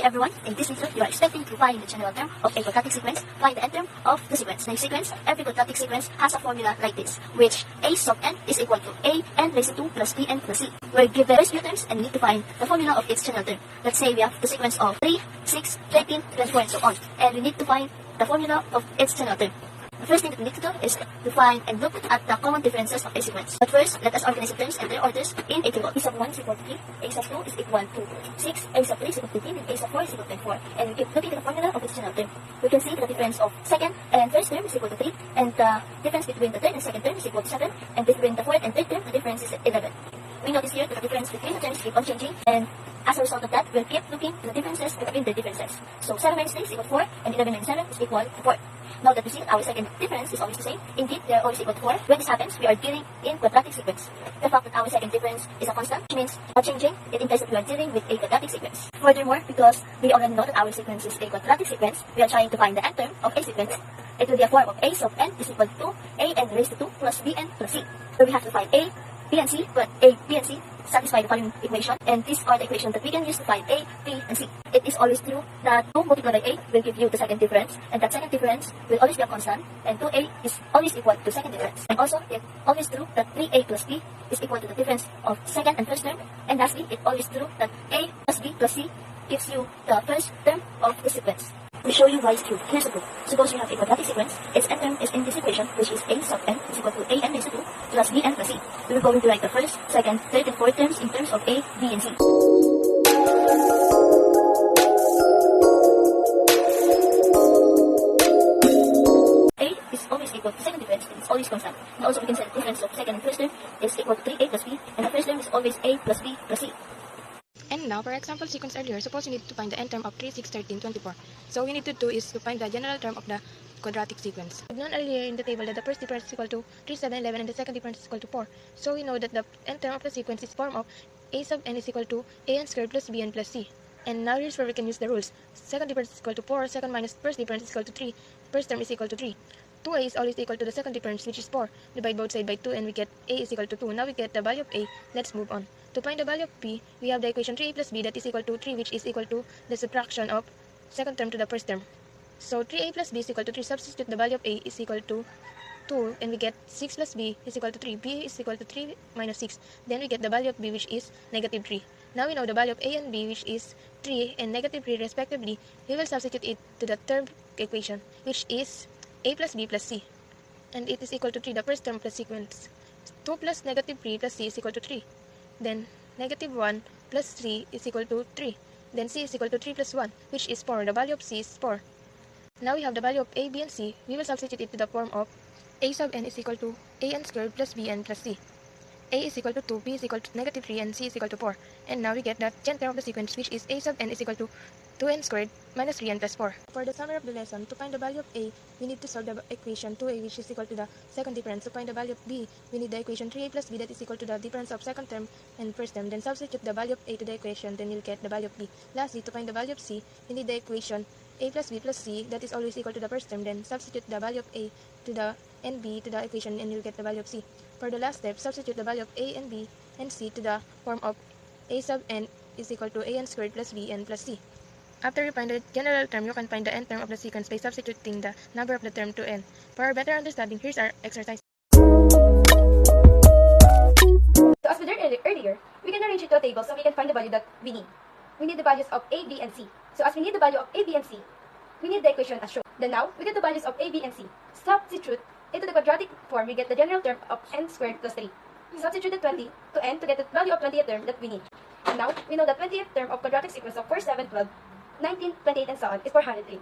everyone, in this video, you are expecting to find the general term of a quadratic sequence, find the end term of the sequence. The sequence, every quadratic sequence has a formula like this, which a sub n is equal to a n raised to 2 plus b n plus c. We'll give the first few terms and we need to find the formula of its general term. Let's say we have the sequence of 3, 6, 13, 24 and so on, and we need to find the formula of its general term. The first thing that we need to do is to find and look at the common differences of a sequence. But first, let us organize the terms and their orders in a table. A sub 1 is equal to 3, a sub 2 is equal to 6, a sub 3 is equal to 15, and a sub 4 is equal to 4. And we keep looking at the formula of its general term. We can see the difference of second and first term is equal to 3, and the difference between the third and second term is equal to 7, and between the fourth and third term, the difference is 11. We notice here that the difference between the terms keep on changing, and as a result of that, we'll keep looking at the differences between the differences. So 7 minus 3 is equal to 4, and 11 minus 7 is equal to 4. Now that we see our second difference is always the same, indeed they are always equal to 4. When this happens, we are dealing in quadratic sequence. The fact that our second difference is a constant, which means not changing, it implies that we are dealing with a quadratic sequence. Furthermore, because we already know that our sequence is a quadratic sequence, we are trying to find the end term of a sequence. It will be a form of a sub n is equal to a n raised to 2 plus b n plus c. So we have to find a, b and c, but a, b and c satisfy the following equation, and these are the equations that we can use to find a, b, and c. It is always true that 2 multiplied by a will give you the second difference, and that second difference will always be a constant, and 2a is always equal to second difference. And also, it always true that 3a plus b is equal to the difference of second and first term, and lastly, it always true that a plus b plus c gives you the first term of the sequence. To show you why it's true, here's the proof. Suppose you have a quadratic sequence, its end term is in this equation, which is a sub n is equal to a n raised to 2 plus b n plus c. We will going to write the first, second, third, and fourth terms in terms of a, b, and c. A is always equal to second difference, and it's always constant. And also we can say the difference of second and first term is equal to 3a plus b, and the first term is always a plus b plus c. And now, for example sequence earlier, suppose you need to find the end term of 3, 6, 13, 24. So what we need to do is to find the general term of the quadratic sequence. We've known earlier in the table that the first difference is equal to 3, 7, 11, and the second difference is equal to 4. So we know that the end term of the sequence is form of a sub n is equal to a n squared plus b n plus c. And now here's where we can use the rules. Second difference is equal to 4, second minus first difference is equal to 3, first term is equal to 3. 2a is always equal to the second difference, which is 4. Divide both sides by 2 and we get a is equal to 2. Now we get the value of a. Let's move on. To find the value of b, we have the equation 3a plus b that is equal to 3, which is equal to the subtraction of second term to the first term. So 3a plus b is equal to 3. Substitute the value of a is equal to 2 and we get 6 plus b is equal to 3. b is equal to 3 minus 6. Then we get the value of b, which is negative 3. Now we know the value of a and b, which is 3 and negative 3 respectively. We will substitute it to the third equation, which is a plus b plus c. And it is equal to 3, the first term plus sequence. 2 plus negative 3 plus c is equal to 3. Then negative 1 plus 3 is equal to 3. Then c is equal to 3 plus 1, which is 4. The value of c is 4. Now we have the value of a, b, and c. We will substitute it to the form of a sub n is equal to a n squared plus b n plus c. A is equal to 2, b is equal to negative 3, and c is equal to 4. And now we get the general term of the sequence, which is a sub n is equal to 2n squared minus 3n plus 4. For the summary of the lesson, to find the value of a, we need to solve the equation 2a, which is equal to the second difference. To find the value of b, we need the equation 3a plus b that is equal to the difference of second term and first term. Then substitute the value of a to the equation, then you'll get the value of b. Lastly, to find the value of c, we need the equation a plus b plus c that is always equal to the first term. Then substitute the value of a to the and b to the equation and you'll get the value of c. For the last step, substitute the value of a and b and c to the form of a sub n is equal to a n squared plus b n plus c. After you find the general term, you can find the end term of the sequence by substituting the number of the term to n. For our better understanding, here's our exercise. So as we learned earlier, we can arrange it to a table so we can find the value that we need. We need the values of a, b, and c. So as we need the value of a, b, and c, we need the equation as shown. Then now, we get the values of a, b, and c. Substitute into the quadratic form, we get the general term of n squared plus 3. Substitute the 20 to n to get the value of 20th term that we need. And now, we know the 20th term of quadratic sequence of 4, 7, 12, 19, 28, and so on is 403.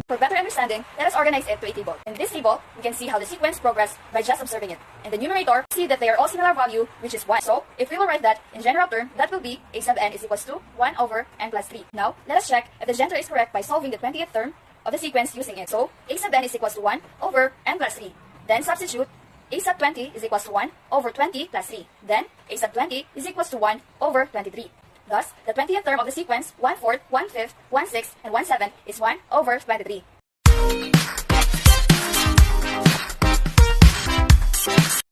For better understanding, let us organize it to a table. In this table, we can see how the sequence progressed by just observing it. In the numerator, see that they are all similar value, which is 1. So, if we will write that in general term, that will be a sub n is equals to 1 over n plus 3. Now, let us check if the general is correct by solving the 20th term of the sequence using it. So, a sub n is equals to 1 over n plus 3. Then substitute a sub 20 is equals to 1 over 20 plus 3. Then, a sub 20 is equals to 1 over 23. Thus, the 20th term of the sequence 1/4, 1/5, 1/6, and 1/7 is 1 over 23.